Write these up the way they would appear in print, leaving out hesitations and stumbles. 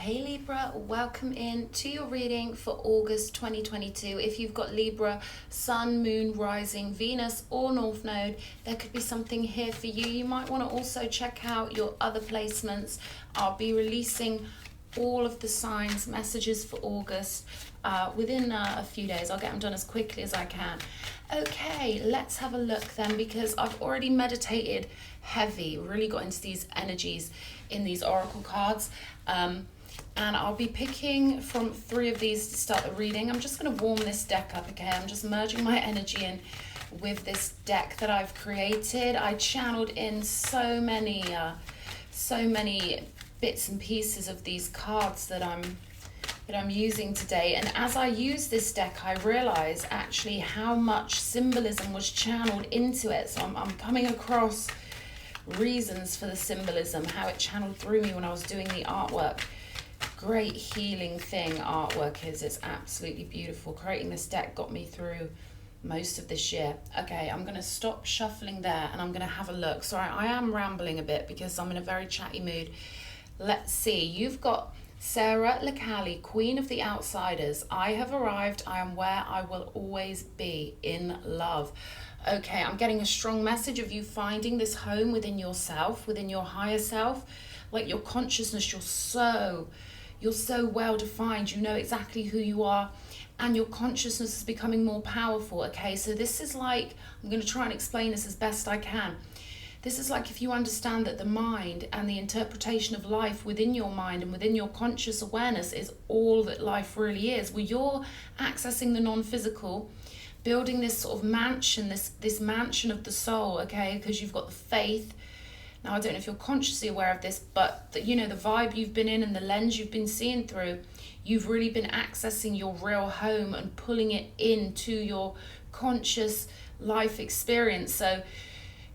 Hey Libra, welcome in to your reading for August 2022. If you've got Libra, Sun, Moon, Rising, Venus or North Node, there could be something here for you. You might want to also check out your other placements. I'll be releasing all of the signs, messages for August within a few days. I'll get them done as quickly as I can. Okay, let's have a look then, because I've already meditated heavy, really got into these energies in these oracle cards. And I'll be picking from 3 of these to start the reading. I'm just going to warm this deck up, okay? I'm just merging my energy in with this deck that I've created. I channeled in so many bits and pieces of these cards that I'm using today. And as I use this deck, I realize actually how much symbolism was channeled into it. So I'm coming across reasons for the symbolism, how it channeled through me when I was doing the artwork. Great healing thing artwork is. It's absolutely beautiful. Creating this deck got me through most of this year. Okay, I'm going to stop shuffling there and I'm going to have a look. Sorry, I am rambling a bit because I'm in a very chatty mood. Let's see. You've got Sarah Lecali, Queen of the Outsiders. I have arrived. I am where I will always be, in love. Okay, I'm getting a strong message of you finding this home within yourself, within your higher self. Like your consciousness, you're so well defined. You know exactly who you are, and your consciousness is becoming more powerful. Okay, so this is like, I'm going to try and explain this as best I can. This is like if you understand that the mind and the interpretation of life within your mind and within your conscious awareness is all that life really is. Well, you're accessing the non-physical, building this sort of mansion, this mansion of the soul, okay, because you've got the faith. Now, I don't know if you're consciously aware of this, but the vibe you've been in and the lens you've been seeing through, you've really been accessing your real home and pulling it into your conscious life experience. So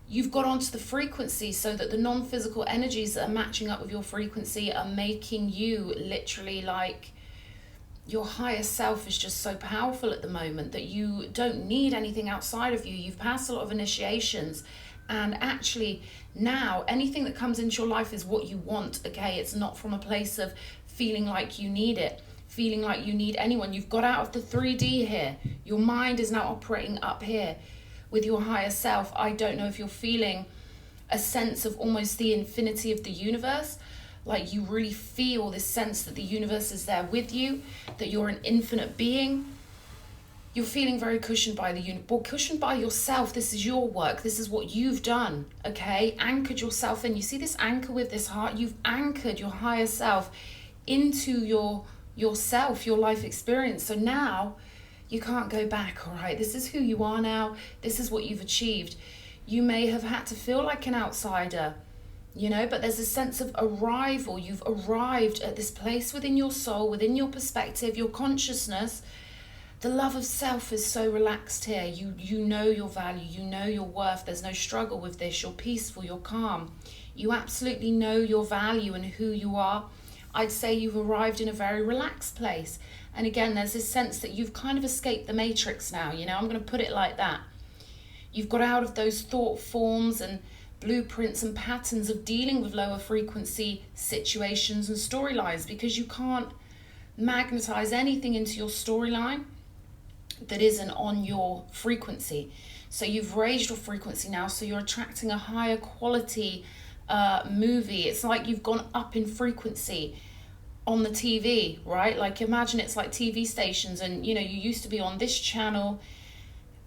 you've got onto the frequency so that the non-physical energies that are matching up with your frequency are making you literally like, your higher self is just so powerful at the moment that you don't need anything outside of you. You've passed a lot of initiations, and actually now anything that comes into your life is what you want, okay? It's not from a place of feeling like you need it, feeling like you need anyone. You've got out of the 3D here. Your mind is now operating up here with your higher self. I don't know if you're feeling a sense of almost the infinity of the universe. Like you really feel this sense that the universe is there with you, that you're an infinite being. You're feeling very cushioned by the universe, cushioned by yourself. This is your work. This is what you've done, okay? Anchored yourself in. You see this anchor with this heart? You've anchored your higher self into yourself, your life experience. So now you can't go back, all right? This is who you are now. This is what you've achieved. You may have had to feel like an outsider, but there's a sense of arrival. You've arrived at this place within your soul, within your perspective, your consciousness. The love of self is so relaxed here. You know your value, you know your worth. There's no struggle with this. You're peaceful, you're calm. You absolutely know your value and who you are. I'd say you've arrived in a very relaxed place. And again, there's this sense that you've kind of escaped the matrix now. I'm going to put it like that. You've got out of those thought forms and blueprints and patterns of dealing with lower frequency situations and storylines, because you can't magnetize anything into your storyline that isn't on your frequency. So you've raised your frequency now, so you're attracting a higher quality movie. It's like you've gone up in frequency on the TV, right? Like imagine it's like TV stations, and you used to be on this channel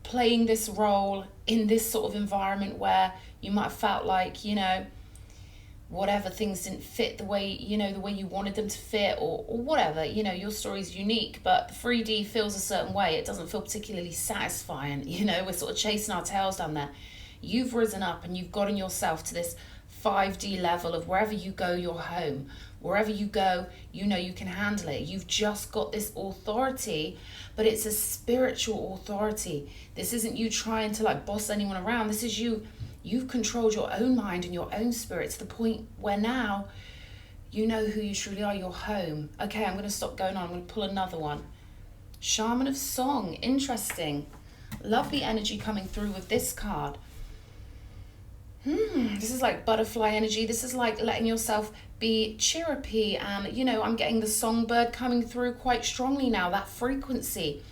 playing this role in this sort of environment where you might have felt like, whatever, things didn't fit the way you wanted them to fit, or whatever, your story's unique, but the 3D feels a certain way. It doesn't feel particularly satisfying, we're sort of chasing our tails down there. You've risen up and you've gotten yourself to this 5D level of wherever you go, you're home. Wherever you go, you can handle it. You've just got this authority, but it's a spiritual authority. This isn't you trying to like boss anyone around. This is you've controlled your own mind and your own spirit to the point where now you know who you truly are. You're home. Okay, I'm going to stop going on. I'm going to pull another one. Shaman of Song. Interesting. Lovely energy coming through with this card. This is like butterfly energy. This is like letting yourself be chirrupy, and you know, I'm getting the songbird coming through quite strongly now, that frequency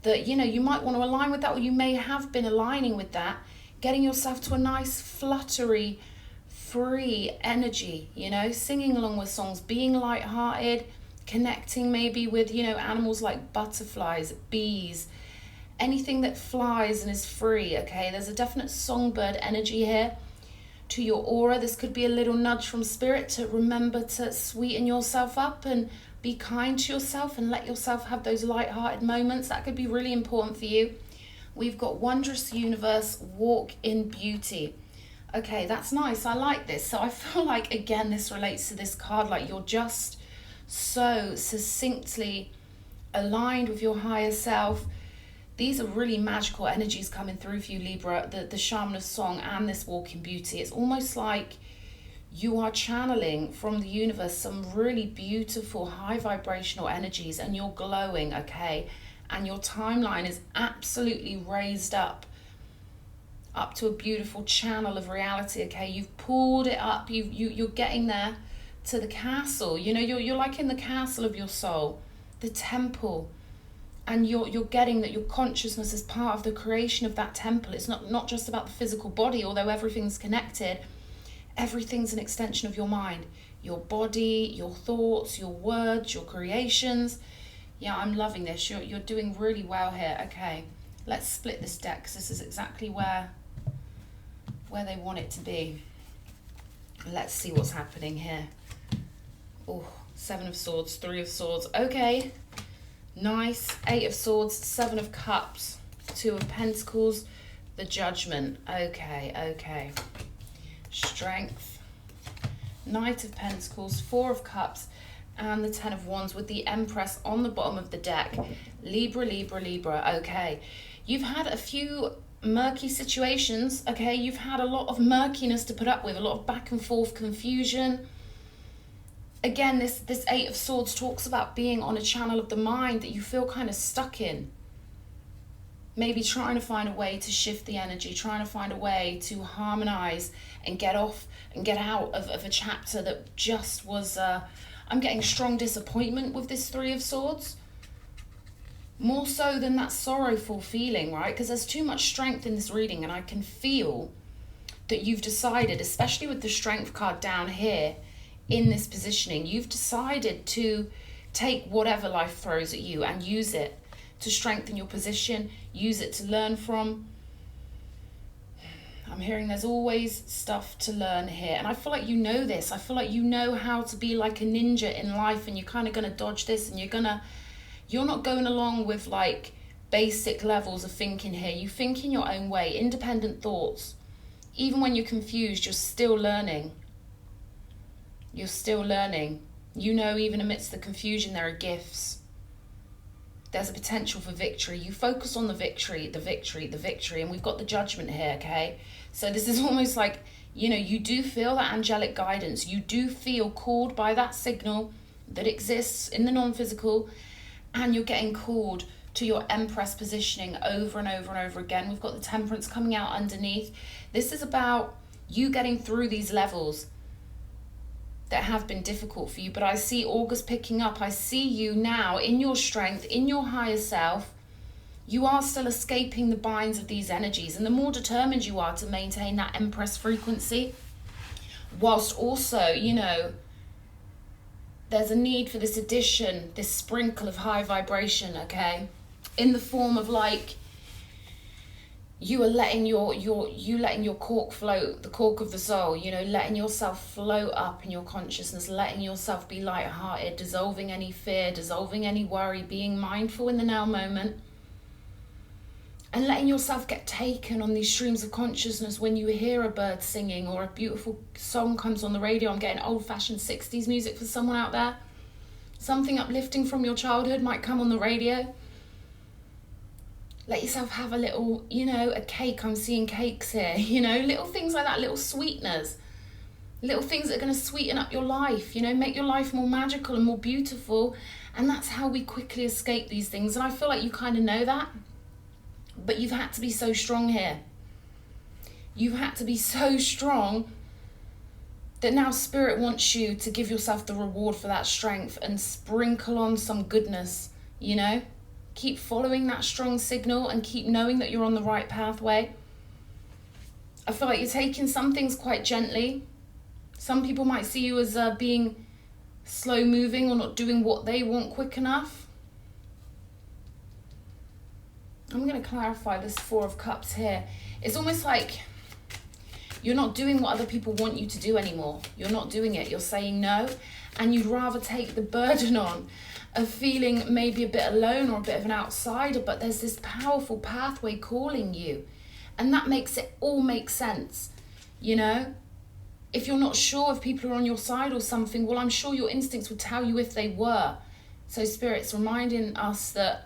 that, you know, you might want to align with that, or you may have been aligning with that, getting yourself to a nice fluttery, free energy, you know, singing along with songs, being lighthearted, connecting maybe with, you know, animals like butterflies, bees, anything that flies and is free. Okay, there's a definite songbird energy here to your aura. This could be a little nudge from spirit to remember to sweeten yourself up and be kind to yourself and let yourself have those light-hearted moments. That could be really important for you. We've got wondrous universe, walk in beauty. Okay, that's nice. I like this. So I feel like, again, this relates to this card, like you're just so succinctly aligned with your higher self. These are really magical energies coming through for you, Libra, the Shaman of Song and this walk in beauty. It's almost like you are channeling from the universe some really beautiful high vibrational energies, and you're glowing, okay? And your timeline is absolutely raised up to a beautiful channel of reality, okay? You've pulled it up, you're getting there to the castle, you know, you're like in the castle of your soul, the temple, and you're getting that your consciousness is part of the creation of that temple. It's not just about the physical body, although everything's connected. Everything's an extension of your mind, your body, your thoughts, your words, your creations. Yeah, I'm loving this. You're doing really well here. Okay, let's split this deck, because this is exactly where they want it to be. Let's see what's happening here. Oh, 7 of Swords, 3 of Swords. Okay, nice. 8 of Swords, 7 of Cups, 2 of Pentacles, the Judgment. Okay. Strength, Knight of Pentacles, 4 of Cups, and the 10 of Wands with the Empress on the bottom of the deck. Libra. Okay, you've had a few murky situations, okay? You've had a lot of murkiness to put up with, a lot of back and forth confusion. Again, this 8 of Swords talks about being on a channel of the mind that you feel kind of stuck in. Maybe trying to find a way to shift the energy, trying to find a way to harmonize and get off and get out of a chapter that just was, I'm getting strong disappointment with this 3 of Swords. More so than that sorrowful feeling, right? Because there's too much strength in this reading, and I can feel that you've decided, especially with the Strength card down here in this positioning, you've decided to take whatever life throws at you and use it to strengthen your position, use it to learn from. I'm hearing there's always stuff to learn here, and I feel like you know this. I feel like you know how to be like a ninja in life, and you're kind of going to dodge this, and you're not going along with like basic levels of thinking here. You think in your own way, independent thoughts. Even when you're confused, you're still learning. You're still learning. You know, even amidst the confusion, there are gifts. There's a potential for victory. You focus on the victory, and we've got the Judgment here, okay? So this is almost like, you know, you do feel that angelic guidance. You do feel called by that signal that exists in the non-physical, and you're getting called to your Empress positioning over and over and over again. We've got the Temperance coming out underneath. This is about you getting through these levels that have been difficult for you, but I see August picking up. I see you now in your strength, in your higher self. You are still escaping the binds of these energies, and the more determined you are to maintain that Empress frequency, whilst also, you know, there's a need for this addition, this sprinkle of high vibration, okay, in the form of like you are letting your cork float, the cork of the soul, you know, letting yourself float up in your consciousness, letting yourself be lighthearted, dissolving any fear, dissolving any worry, being mindful in the now moment, and letting yourself get taken on these streams of consciousness. When you hear a bird singing or a beautiful song comes on the radio, I'm getting old-fashioned 60s music for someone out there. Something uplifting from your childhood might come on the radio. Let yourself have a little, you know, a cake. I'm seeing cakes here, you know, little things like that, little sweeteners, little things that are going to sweeten up your life, you know, make your life more magical and more beautiful. And that's how we quickly escape these things. And I feel like you kind of know that, but you've had to be so strong here. You've had to be so strong that now Spirit wants you to give yourself the reward for that strength and sprinkle on some goodness, you know? Keep following that strong signal and keep knowing that you're on the right pathway. I feel like you're taking some things quite gently. Some people might see you as being slow moving or not doing what they want quick enough. I'm going to clarify this Four of Cups here. It's almost like you're not doing what other people want you to do anymore. You're not doing it. You're saying no. And you'd rather take the burden on of feeling maybe a bit alone or a bit of an outsider, but there's this powerful pathway calling you. And that makes it all make sense, you know? If you're not sure if people are on your side or something, well, I'm sure your instincts would tell you if they were. So Spirit's reminding us that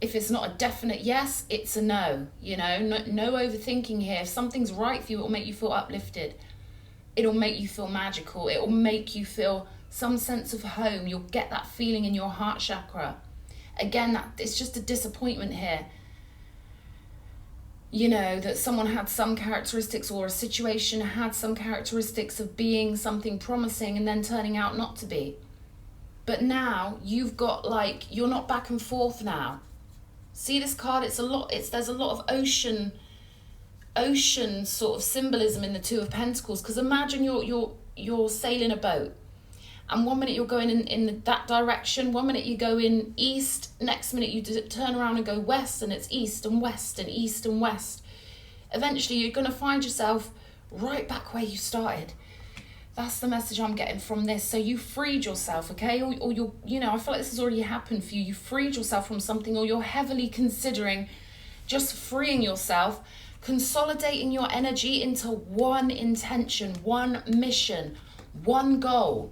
if it's not a definite yes, it's a no, you know? No overthinking here. If something's right for you, it'll make you feel uplifted. It'll make you feel magical. It'll make you feel some sense of home. You'll get that feeling in your heart chakra. Again, it's just a disappointment here. You know, that someone had some characteristics or a situation had some characteristics of being something promising and then turning out not to be. But now you've got like, you're not back and forth now. See this card? There's a lot of ocean sort of symbolism in the Two of Pentacles. Because imagine you're sailing a boat, and one minute you're going in that direction, one minute you go in east, next minute you turn around and go west, and it's east and west and east and west. Eventually you're going to find yourself right back where you started. That's the message I'm getting from this. So you freed yourself, okay? Or you're, you know, I feel like this has already happened for you. You freed yourself from something, or you're heavily considering just freeing yourself, consolidating your energy into one intention, one mission, one goal.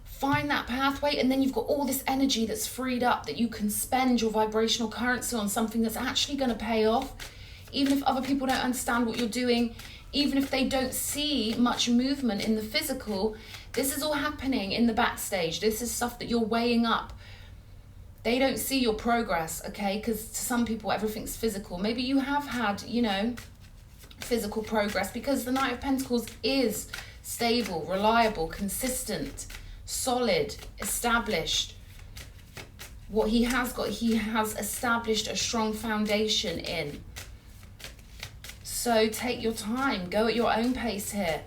Find that pathway, and then you've got all this energy that's freed up that you can spend your vibrational currency on something that's actually going to pay off. Even if other people don't understand what you're doing, even if they don't see much movement in the physical, this is all happening in the backstage. This is stuff that you're weighing up. They don't see your progress, okay? Because to some people, everything's physical. Maybe you have had, you know, physical progress, because the Knight of Pentacles is stable, reliable, consistent, solid, established. What he has got, he has established a strong foundation in. So take your time, go at your own pace here.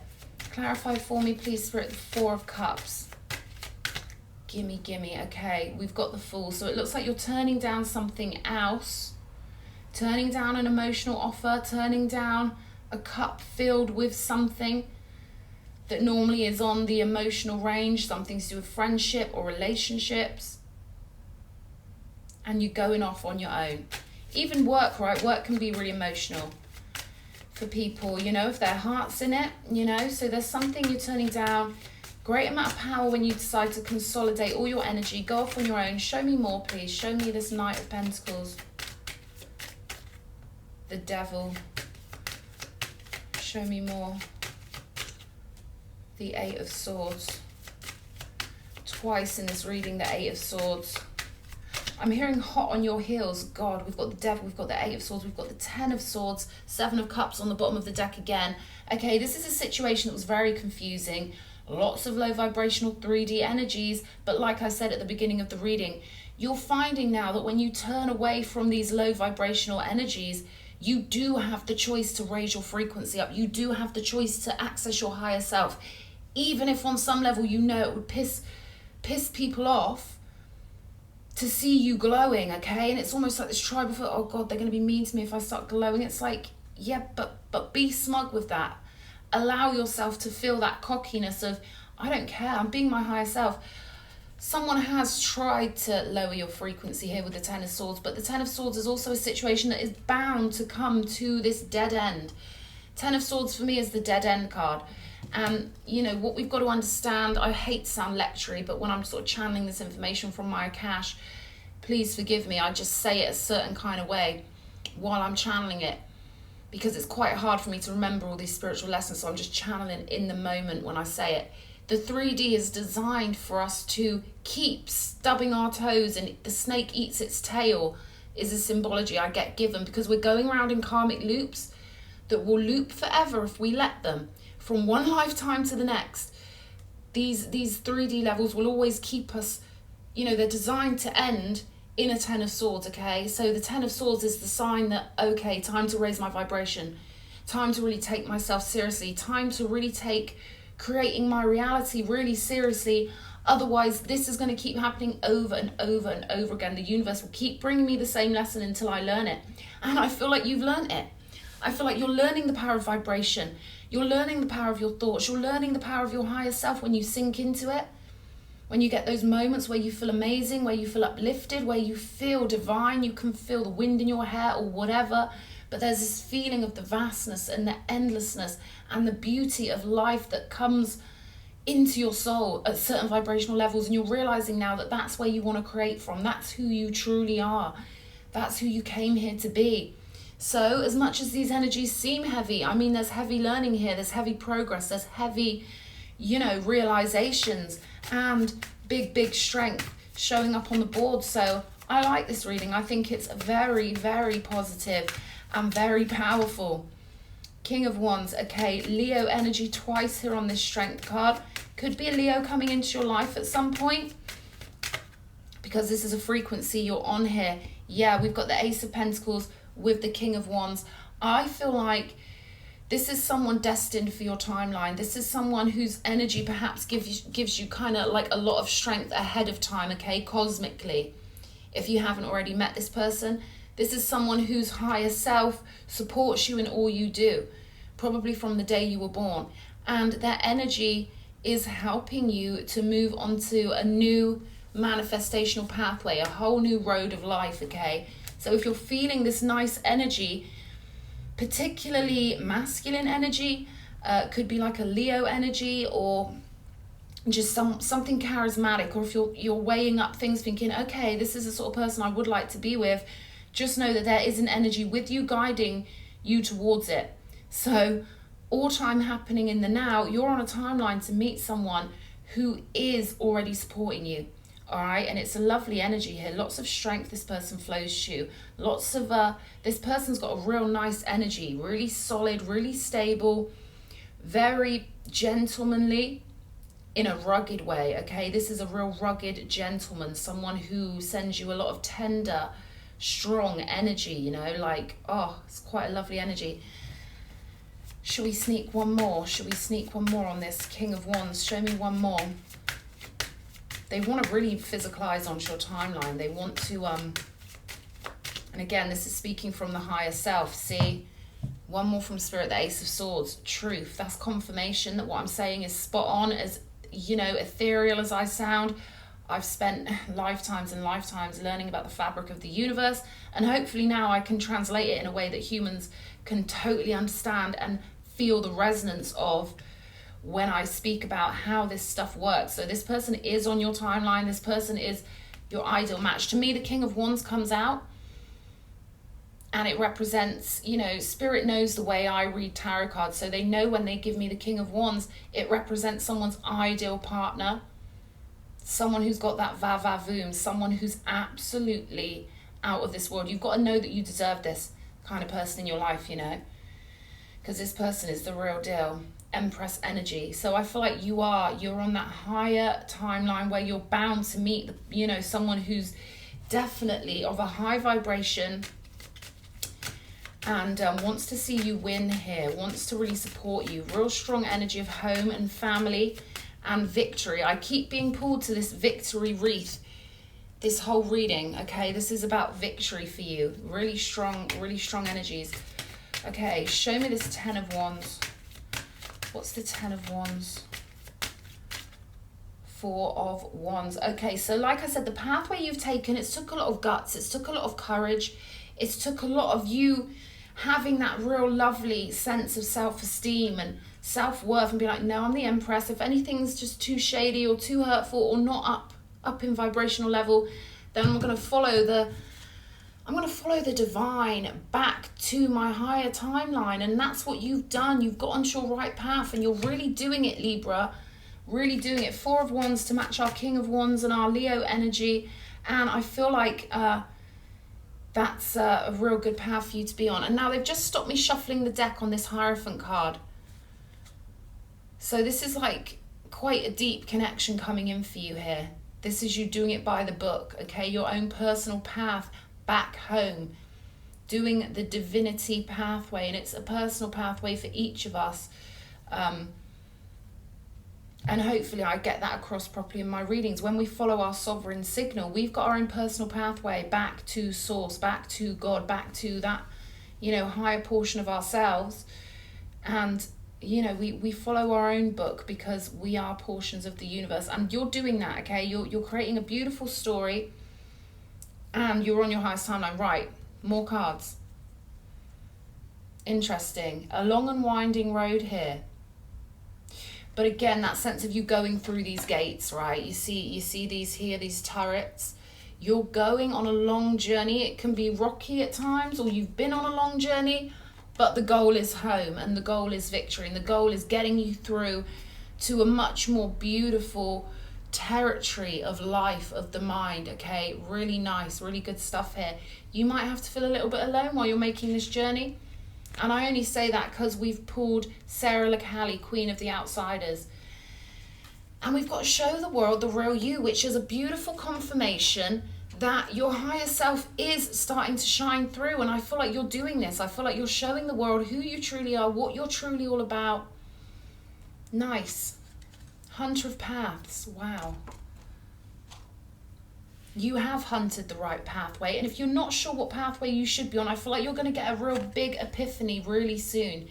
Clarify for me, please, Spirit, the Four of Cups. Gimme. Okay, we've got the Fool. So it looks like you're turning down something else. Turning down an emotional offer, turning down a cup filled with something that normally is on the emotional range, something to do with friendship or relationships. And you're going off on your own. Even work, right? Work can be really emotional for people, you know, if their heart's in it, you know. So there's something you're turning down. Great amount of power when you decide to consolidate all your energy. Go off on your own. Show me more, please. Show me this Knight of Pentacles. The Devil. Show me more. The Eight of Swords. Twice in this reading, the Eight of Swords. I'm hearing hot on your heels. God, we've got the Devil, we've got the Eight of Swords, we've got the Ten of Swords, Seven of Cups on the bottom of the deck again. Okay, this is a situation that was very confusing. Lots of low vibrational 3D energies, but like I said at the beginning of the reading, you're finding now that when you turn away from these low vibrational energies, you do have the choice to raise your frequency up. You do have the choice to access your higher self. Even if on some level you know it would piss people off to see you glowing, okay? And it's almost like this tribe of, oh God, they're going to be mean to me if I start glowing. It's like, yeah, but be smug with that. Allow yourself to feel that cockiness of, I don't care, I'm being my higher self. Someone has tried to lower your frequency here with the Ten of Swords, but the Ten of Swords is also a situation that is bound to come to this dead end. Ten of Swords for me is the dead end card. And, you know, what we've got to understand, I hate to sound lectury, but when I'm sort of channeling this information from my Akash, please forgive me, I just say it a certain kind of way while I'm channeling it, because it's quite hard for me to remember all these spiritual lessons, so I'm just channeling in the moment when I say it. The 3D is designed for us to keep stubbing our toes, and the snake eats its tail is a symbology I get given, because we're going around in karmic loops that will loop forever if we let them. from one lifetime to the next. These 3D levels will always keep us, you know, they're designed to end in a 10 of Swords, okay? So the 10 of Swords is the sign that, okay, time to raise my vibration, time to really take myself seriously, time to really take creating my reality really seriously. Otherwise, this is going to keep happening over and over and over again. The universe will keep bringing me the same lesson until I learn it. And I feel like you've learned it. I feel like you're learning the power of vibration. You're learning the power of your thoughts. You're learning the power of your higher self when you sink into it. When you get those moments where you feel amazing, where you feel uplifted, where you feel divine, you can feel the wind in your hair or whatever. But there's this feeling of the vastness and the endlessness and the beauty of life that comes into your soul at certain vibrational levels, and you're realizing now that that's where you want to create from. That's who you truly are. That's who you came here to be. So as much as these energies seem heavy, I mean, there's heavy learning here, there's heavy progress, there's heavy, you know, realizations and big strength showing up on the board. So I like this reading. I think it's very, very positive and very powerful. King of Wands. Okay, Leo energy twice here on this strength card. Could be a Leo coming into your life at some point, because this is a frequency you're on here. Yeah, we've got the Ace of Pentacles with the King of Wands. I feel like this is someone destined for your timeline. This is someone whose energy perhaps gives you kind of like a lot of strength ahead of time, okay, cosmically. If you haven't already met this person, this is someone whose higher self supports you in all you do, probably from the day you were born. And their energy is helping you to move onto a new manifestational pathway, a whole new road of life, okay? So if you're feeling this nice energy, particularly masculine energy, could be like a Leo energy, or just something charismatic, or if you're weighing up things thinking, okay, this is the sort of person I would like to be with, just know that there is an energy with you guiding you towards it. So all time happening in the now, you're on a timeline to meet someone who is already supporting you. All right, and it's a lovely energy here. Lots of strength this person flows to. Lots of, this person's got a real nice energy, really solid, really stable, very gentlemanly in a rugged way, okay? This is a real rugged gentleman, someone who sends you a lot of tender, strong energy, you know, like, oh, it's quite a lovely energy. Should we sneak one more? Should we sneak one more on this King of Wands? Show me one more. They want to really physicalize onto your timeline. They want to, and again, this is speaking from the higher self. See, one more from Spirit, the Ace of Swords. Truth. That's confirmation that what I'm saying is spot on. As, you know, ethereal as I sound, I've spent lifetimes and lifetimes learning about the fabric of the universe, and hopefully now I can translate it in a way that humans can totally understand and feel the resonance of when I speak about how this stuff works. So this person is on your timeline. This person is your ideal match. To me, the King of Wands comes out and it represents, you know, Spirit knows the way I read tarot cards. So they know when they give me the King of Wands, it represents someone's ideal partner, someone who's got that va-va-voom, someone who's absolutely out of this world. You've got to know that you deserve this kind of person in your life, you know, because this person is the real deal. Empress energy. So I feel like you're on that higher timeline where you're bound to meet, you know, someone who's definitely of a high vibration and wants to see you win here, wants to really support you. Real strong energy of home and family and victory. I keep being pulled to this victory wreath this whole reading, okay? This is about victory for you. Really strong energies. Okay, show me this 10 of Wands. What's the 10 of Wands? 4 of Wands. Okay, so like I said, the pathway you've taken, it's took a lot of guts. It's took a lot of courage. It's took a lot of you having that real lovely sense of self-esteem and self-worth and be like, no, I'm the Empress. If anything's just too shady or too hurtful or not up in vibrational level, then I'm going to follow the divine back to my higher timeline. And that's what you've done. You've got onto your right path and you're really doing it, Libra. Really doing it. 4 of Wands to match our King of Wands and our Leo energy. And I feel like that's a real good path for you to be on. And now they've just stopped me shuffling the deck on this Hierophant card. So this is like quite a deep connection coming in for you here. This is you doing it by the book, okay? Your own personal path back home, doing the divinity pathway, and it's a personal pathway for each of us. And hopefully I get that across properly in my readings. When we follow our sovereign signal, we've got our own personal pathway back to source, back to God, back to that, you know, higher portion of ourselves. And, you know, we follow our own book because we are portions of the universe. And you're doing that, okay? You're creating a beautiful story and you're on your highest timeline. Right, more cards. Interesting. A long and winding road here. But again, that sense of you going through these gates, right? You see these here, these turrets. You're going on a long journey. It can be rocky at times, or you've been on a long journey, but the goal is home and the goal is victory. And the goal is getting you through to a much more beautiful territory of life, of the mind, okay? Really nice, really good stuff here. You might have to feel a little bit alone while you're making this journey. And I only say that because we've pulled Sarah LaCallie, Queen of the Outsiders. And we've got to show the world the real you, which is a beautiful confirmation that your higher self is starting to shine through. And I feel like you're doing this. I feel like you're showing the world who you truly are, what you're truly all about. Nice. Hunter of Paths. Wow. You have hunted the right pathway, and if you're not sure what pathway you should be on, I feel like you're going to get a real big epiphany really soon.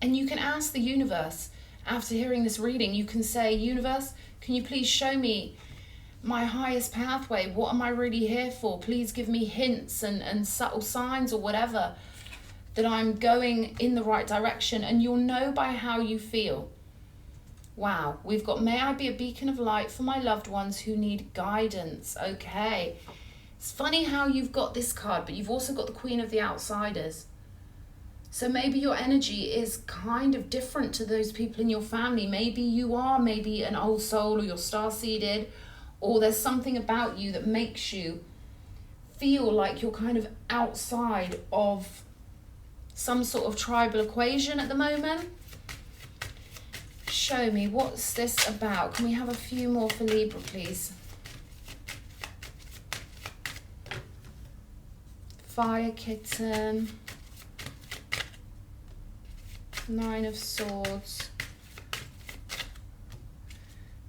And you can ask the universe, after hearing this reading, you can say, universe, can you please show me my highest pathway? What am I really here for? Please give me hints and subtle signs or whatever that I'm going in the right direction. And you'll know by how you feel. Wow, we've got, may I be a beacon of light for my loved ones who need guidance. Okay. It's funny how you've got this card, but you've also got the Queen of the Outsiders. So maybe your energy is kind of different to those people in your family. Maybe you are maybe an old soul, or you're star-seeded, or there's something about you that makes you feel like you're kind of outside of some sort of tribal equation at the moment. Show me, what's this about? Can we have a few more for Libra, please? Fire Kitten. Nine of Swords.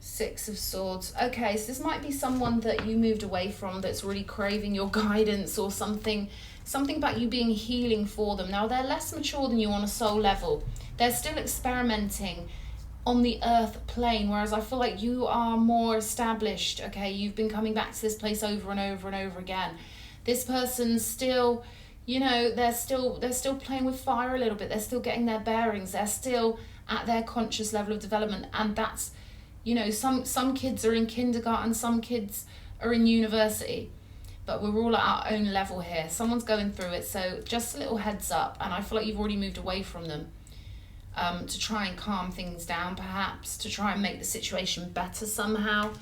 Six of Swords. Okay, so this might be someone that you moved away from that's really craving your guidance, or something about you being healing for them. Now, they're less mature than you on a soul level. They're still experimenting on the earth plane, whereas I feel like you are more established, okay? You've been coming back to this place over and over and over again. This person's still, you know, they're still playing with fire a little bit. They're still getting their bearings. They're still at their conscious level of development. And that's, you know, some kids are in kindergarten, some kids are in university, but we're all at our own level here. Someone's going through it, so just a little heads up. And I feel like you've already moved away from them. To try and calm things down, perhaps, to try and make the situation better somehow.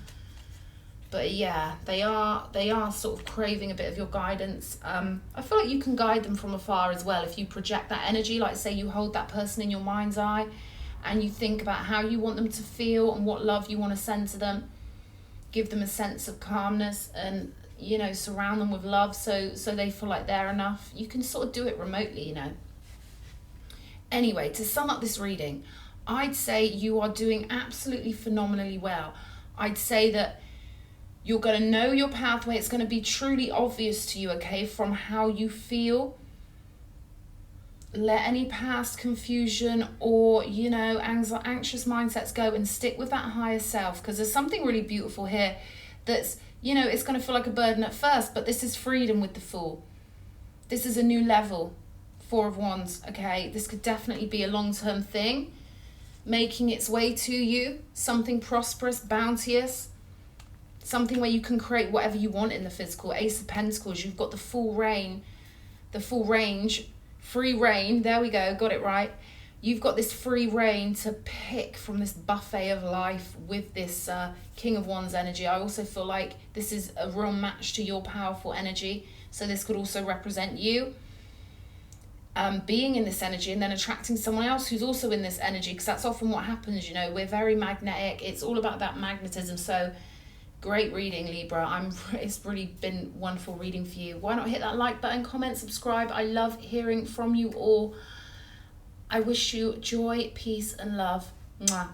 But yeah, they are sort of craving a bit of your guidance. I feel like you can guide them from afar as well if you project that energy. Like, say you hold that person in your mind's eye and you think about how you want them to feel and what love you want to send to them. Give them a sense of calmness and, you know, surround them with love so they feel like they're enough. You can sort of do it remotely, you know. Anyway, to sum up this reading, I'd say you are doing absolutely phenomenally well. I'd say that you're going to know your pathway. It's going to be truly obvious to you, okay, from how you feel. Let any past confusion or, you know, anxious mindsets go and stick with that higher self, because there's something really beautiful here that's, you know, it's going to feel like a burden at first, but this is freedom with the Fool. This is a new level. Four of Wands, okay? This could definitely be a long-term thing, making its way to you, something prosperous, bounteous, something where you can create whatever you want in the physical. Ace of Pentacles, you've got the full range, free reign, there we go, got it right. You've got this free reign to pick from this buffet of life with this King of Wands energy. I also feel like this is a real match to your powerful energy, so this could also represent you. being in this energy and then attracting someone else who's also in this energy, because that's often what happens, you know, we're very magnetic. It's all about that magnetism. So great reading, Libra. It's really been wonderful reading for you. Why not hit that like button, comment, subscribe? I love hearing from you all. I wish you joy, peace and love. Mwah.